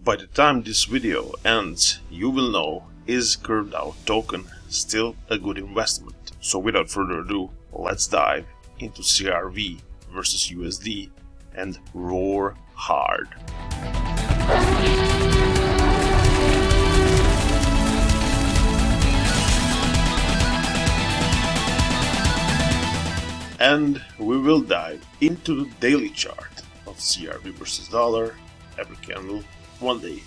By the time this video ends, you will know, is Curve DAO Token still a good investment? So without further ado, let's dive into CRV versus USD and roar hard. And we will dive into the daily chart of CRV versus dollar, every candle, one day.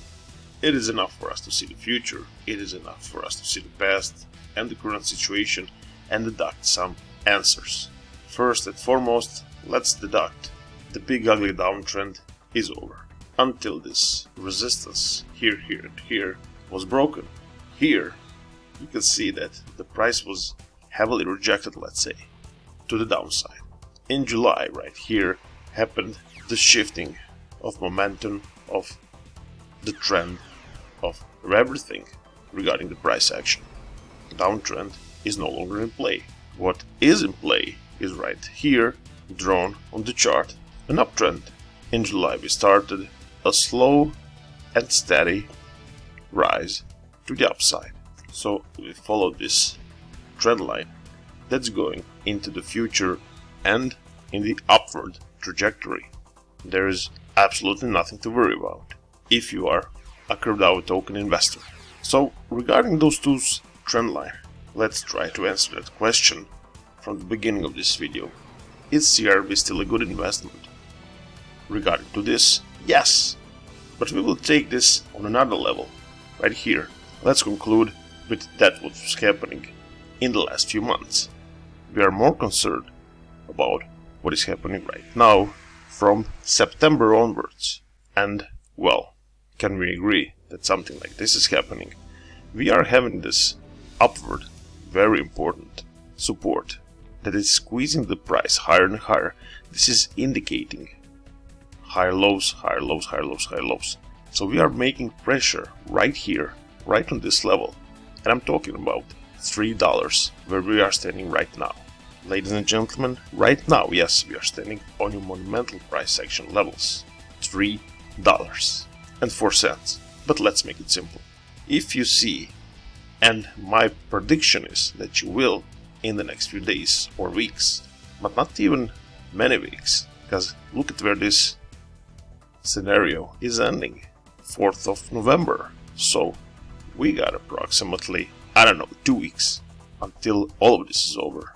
It is enough for us to see the future, it is enough for us to see the past and the current situation and deduct some answers. First and foremost, let's deduct the big ugly downtrend is over. Until this resistance here, and here was broken. Here you can see that the price was heavily rejected, let's say, to the downside. In July, right here, happened the shifting of momentum of the trend of everything regarding the price action. The downtrend is no longer in play. What is in play is right here, drawn on the chart, an uptrend. In July we started a slow and steady rise to the upside. So we follow this trend line that's going into the future and in the upward trajectory. There is absolutely nothing to worry about if you are a Curve DAO token investor. So regarding those two trend line, let's try to answer that question from the beginning of this video. Is CRV still a good investment? Regarding to this, yes, but we will take this on another level right here. Let's conclude with that what was happening in the last few months. We are more concerned about what is happening right now from September onwards. And well, can we agree that something like this is happening? We are having this upward, very important support that is squeezing the price higher and higher. This is indicating higher lows, higher lows, higher lows, higher lows. So we are making pressure right here, right on this level. And I'm talking about $3 where we are standing right now. Ladies and gentlemen, right now, yes, we are standing on your monumental price action levels. $3.04. But let's make it simple. If you see, and my prediction is that you will in the next few days or weeks, but not even many weeks, because look at where this scenario is ending, 4th of November. So we got approximately, 2 weeks until all of this is over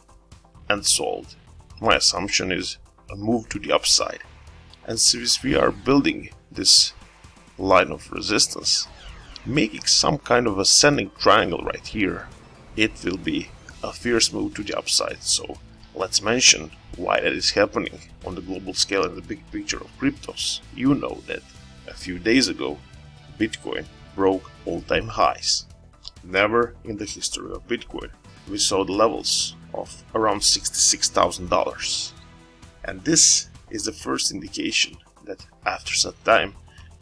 and solved. My assumption is a move to the upside. And since we are building this line of resistance, making some kind of ascending triangle right here, it will be a fierce move to the upside. So let's mention why that is happening on the global scale and the big picture of cryptos. You know that a few days ago Bitcoin broke all-time highs. Never in the history of Bitcoin we saw the levels of around $66,000. And this is the first indication that after some time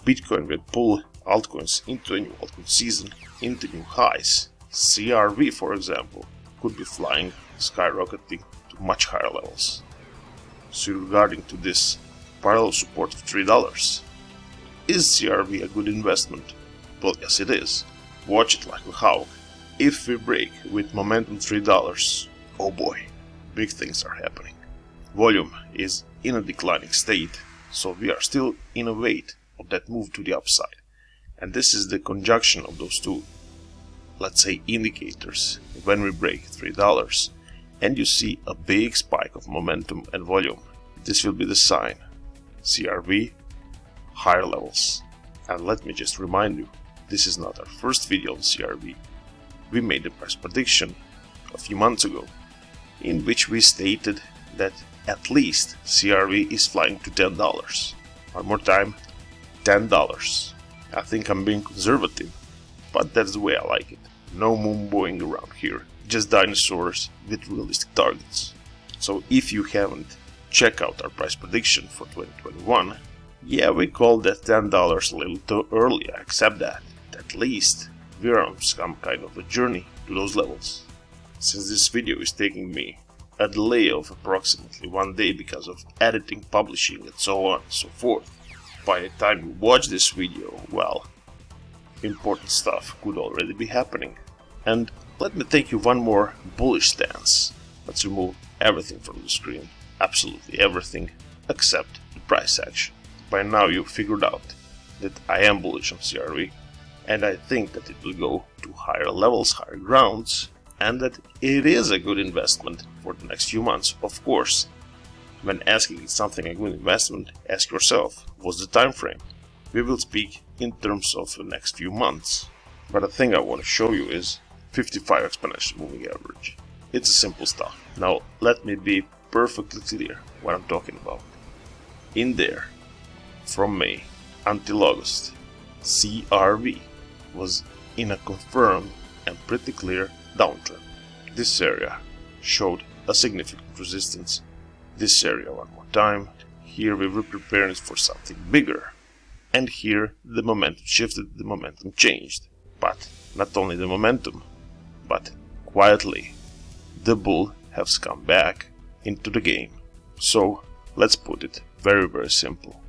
Bitcoin will pull altcoins into a new altcoin season, into new highs. CRV, for example, could be flying, skyrocketing to much higher levels. So regarding to this parallel support of $3, is CRV a good investment? Well, yes it is. Watch it like a hawk. If we break with momentum $3, oh boy, big things are happening. Volume is in a declining state, so we are still in a wait of that move to the upside. And this is the conjunction of those two, let's say, indicators. When we break $3 and you see a big spike of momentum and volume, this will be the sign. CRV, higher levels. And let me just remind you, this is not our first video on CRV. We made a price prediction a few months ago in which we stated that at least CRV is flying to $10. One more time, $10. I think I'm being conservative, but that's the way I like it. No moon boing around here, just dinosaurs with realistic targets. So if you haven't checked out our price prediction for 2021, yeah, we called that $10 a little too early, I accept that. At least we're on some kind of a journey to those levels. Since this video is taking me a delay of approximately 1 day because of editing, publishing and so on and so forth, by the time you watch this video, well, important stuff could already be happening. And let me take you one more bullish stance. Let's remove everything from the screen, absolutely everything, except the price action. By now you've figured out that I am bullish on CRV, and I think that it will go to higher levels, higher grounds, and that it is a good investment for the next few months. Of course, when asking is something a good investment, ask yourself, what's the time frame? We will speak in terms of the next few months. But the thing I want to show you is 55 exponential moving average. It's a simple stuff. Now let me be perfectly clear what I'm talking about. In there, from May until August, CRV was in a confirmed and pretty clear downtrend. This area showed a significant resistance. This area one more time. Here we were preparing for something bigger. And here the momentum shifted, the momentum changed. But not only the momentum, but quietly the bull has come back into the game. So let's put it very simple.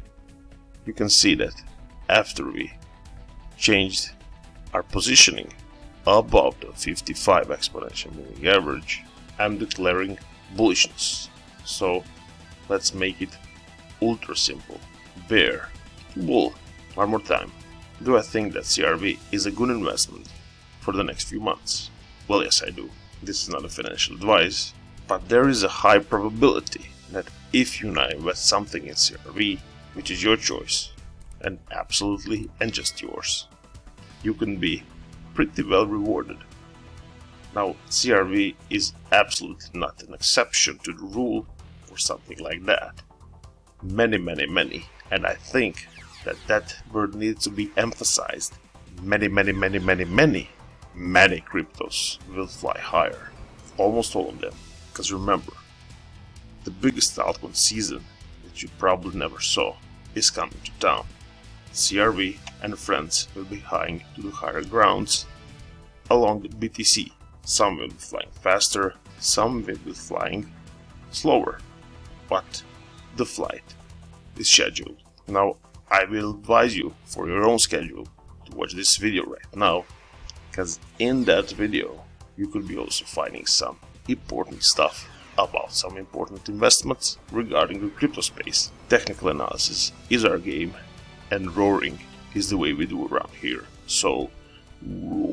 You can see that after we changed our positioning above the 55 exponential moving average, I'm declaring bullishness. So let's make it ultra simple. Bear to bull. One more time. Do I think that CRV is a good investment for the next few months? Well, yes, I do. This is not a financial advice, but there is a high probability that if you now invest something in CRV, which is your choice, and absolutely and just yours, you can be pretty well rewarded. Now, CRV is absolutely not an exception to the rule or something like that. Many, and I think that word needs to be emphasized. Many cryptos will fly higher. Almost all of them. Because remember, the biggest altcoin season that you probably never saw is coming to town. CRV and friends will be high to the higher grounds along with BTC. Some will be flying faster, some will be flying slower, but the flight is scheduled. Now I will advise you for your own schedule to watch this video right now, because in that video you could be also finding some important stuff about some important investments regarding the crypto space. Technical analysis is our game, and roaring is the way we do around here. So roar.